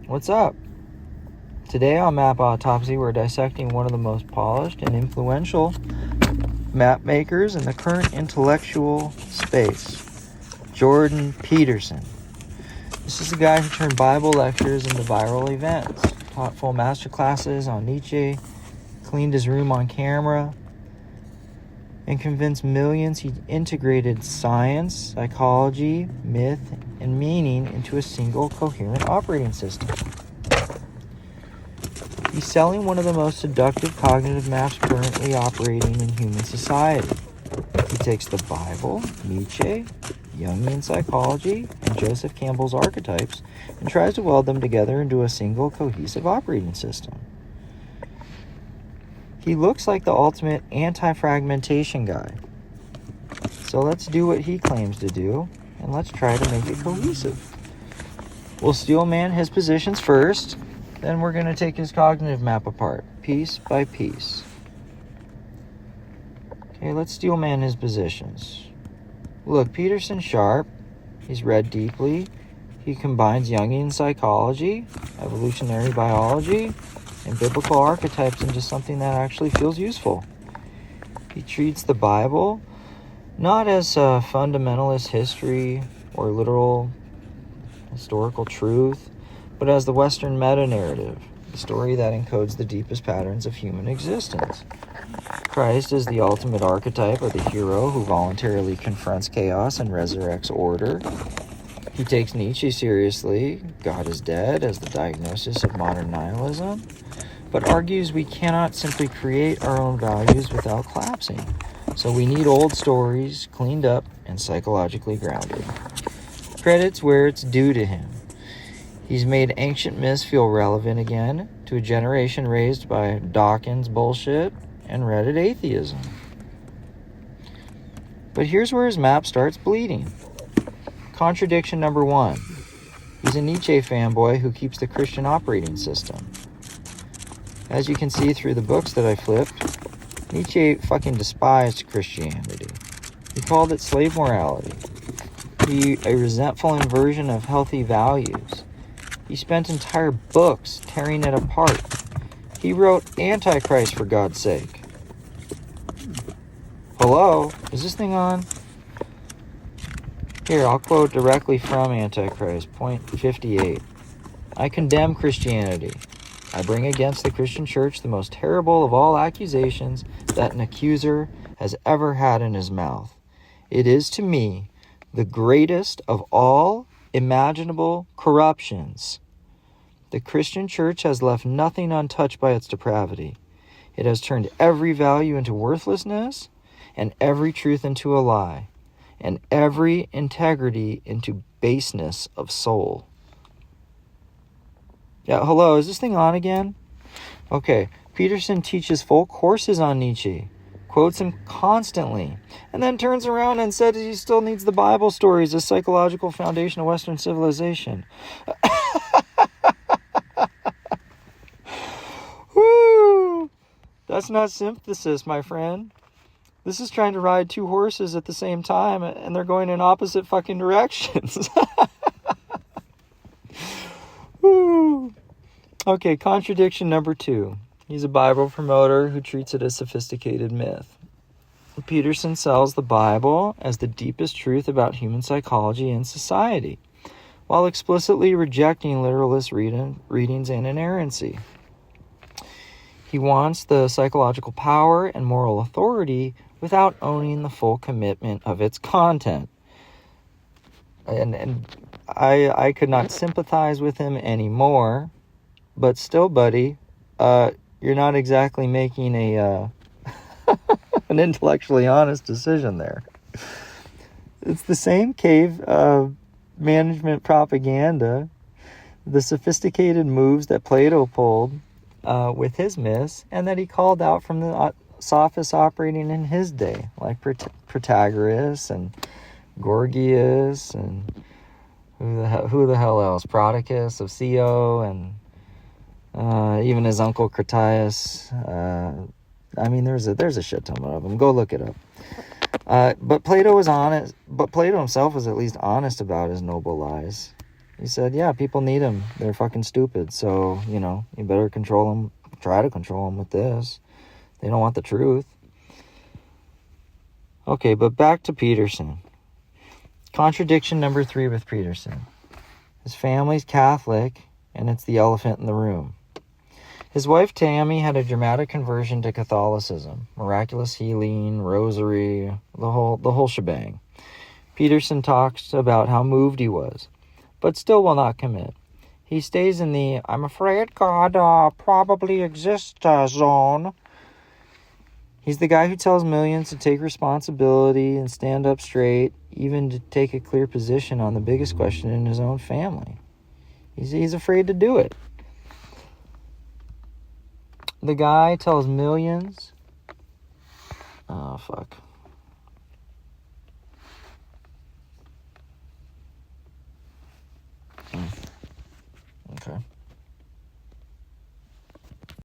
What's up? Today on Map Autopsy, we're dissecting one of the most polished and influential map makers in the current intellectual space, Jordan Peterson. This is a guy who turned Bible lectures into viral events, taught full master classes on Nietzsche, cleaned his room on camera, and convinced millions he integrated science, psychology, myth, and meaning into a single coherent operating system. He's selling one of the most seductive cognitive maps currently operating in human society. He takes the Bible, Nietzsche, Jungian psychology, and Joseph Campbell's archetypes and tries to weld them together into a single cohesive operating system. He looks like the ultimate anti-fragmentation guy. So let's do what he claims to do, and let's try to make it cohesive. We'll steelman his positions first, then we're going to take his cognitive map apart, piece by piece. Okay, let's steelman his positions. Look, Peterson's sharp. He's read deeply. He combines Jungian psychology, evolutionary biology, and biblical archetypes into something that actually feels useful. He treats the Bible not as a fundamentalist history or literal historical truth, but as the Western meta-narrative, the story that encodes the deepest patterns of human existence. Christ is the ultimate archetype of the hero who voluntarily confronts chaos and resurrects order. He takes Nietzsche seriously, God is dead, as the diagnosis of modern nihilism, but argues we cannot simply create our own values without collapsing. So we need old stories cleaned up and psychologically grounded. Credit's where it's due to him. He's made ancient myths feel relevant again to a generation raised by Dawkins bullshit and Reddit atheism. But here's where his map starts bleeding. Contradiction number 1. He's a Nietzsche fanboy who keeps the Christian operating system. As you can see through the books that I flipped, Nietzsche fucking despised Christianity. He called it slave morality. A resentful inversion of healthy values. He spent entire books tearing it apart. He wrote Antichrist, for God's sake. Hello? Is this thing on? Here, I'll quote directly from Antichrist, point 58. I condemn Christianity. I bring against the Christian church the most terrible of all accusations that an accuser has ever had in his mouth. It is to me the greatest of all imaginable corruptions. The Christian church has left nothing untouched by its depravity. It has turned every value into worthlessness, and every truth into a lie, and every integrity into baseness of soul. Yeah, hello, is this thing on again? Okay, Peterson teaches full courses on Nietzsche, quotes him constantly, and then turns around and says he still needs the Bible stories as psychological foundation of Western civilization. Woo! That's not synthesis, my friend. This is trying to ride two horses at the same time, and they're going in opposite fucking directions. Woo! Okay, contradiction number 2. He's a Bible promoter who treats it as sophisticated myth. Peterson sells the Bible as the deepest truth about human psychology and society, while explicitly rejecting literalist readings and inerrancy. He wants the psychological power and moral authority without owning the full commitment of its content. And I could not sympathize with him anymore, but still, buddy, you're not exactly making a an intellectually honest decision there. It's the same cave management propaganda, the sophisticated moves that Plato pulled with his myths, and that he called out from the sophists operating in his day, like Protagoras and Gorgias and who the hell else? Prodicus of Theo, and even his uncle Critias. I mean, there's a shit ton of them. Go look it up. But Plato was honest. But Plato himself was at least honest about his noble lies. He said, yeah, people need them. They're fucking stupid. So, you know, you better control them. Try to control them with this. They don't want the truth. Okay, but back to Peterson. Contradiction number 3 with Peterson. His family's Catholic, and it's the elephant in the room. His wife Tammy had a dramatic conversion to Catholicism, miraculous healing, rosary, the whole shebang. Peterson talks about how moved he was, but still will not commit. He stays in the "I'm afraid God probably exists" zone. He's the guy who tells millions to take responsibility and stand up straight, even to take a clear position on the biggest question in his own family. He's afraid to do it. The guy tells millions. Oh, fuck. Okay.